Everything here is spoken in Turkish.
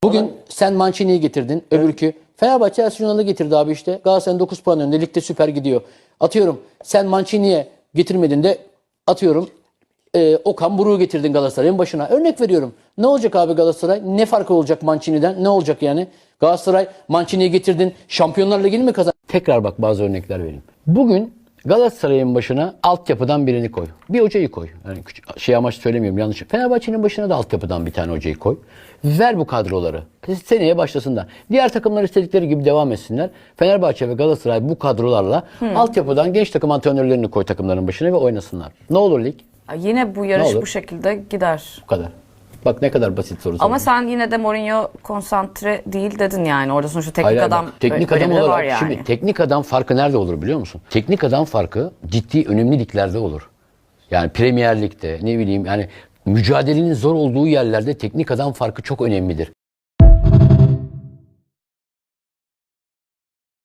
Bugün sen Mancini'yi getirdin. Öbürkü Fenerbahçe Ersun Yanal'ı getirdi abi işte. Galatasaray'ın 9 puan önünde. Ligde süper gidiyor. Atıyorum sen Mancini'ye getirmedin de atıyorum Okan Buruk'u getirdin Galatasaray'ın başına. Örnek veriyorum. Ne olacak abi Galatasaray? Ne farkı olacak Mancini'den? Ne olacak yani? Galatasaray Mancini'yi getirdin. Şampiyonlar Ligi'ni mi kazan? Tekrar bak bazı örnekler vereyim. Bugün Galatasaray'ın başına altyapıdan birini koy. Bir hocayı koy. Yani şey amaç söylemiyorum yanlış. Fenerbahçe'nin başına da altyapıdan bir tane hocayı koy. Ver bu kadroları. Seneye başlasınlar. Diğer takımlar istedikleri gibi devam etsinler. Fenerbahçe ve Galatasaray bu kadrolarla altyapıdan genç takım antrenörlerini koy takımların başına ve oynasınlar. Ne olur lig? Yine bu yarış olur? bu şekilde gider. Bu kadar. Bak ne kadar basit soru Ama sordum. sen yine de Mourinho konsantre değil dedin yani. Orada sonuçta teknik Hayır, adam bak, teknik adam önemi de olarak var yani. şimdi teknik adam farkı nerede olur biliyor musun? Teknik adam farkı ciddi önemli liglerde olur. Yani Premier Lig'de ne bileyim yani mücadelenin zor olduğu yerlerde teknik adam farkı çok önemlidir.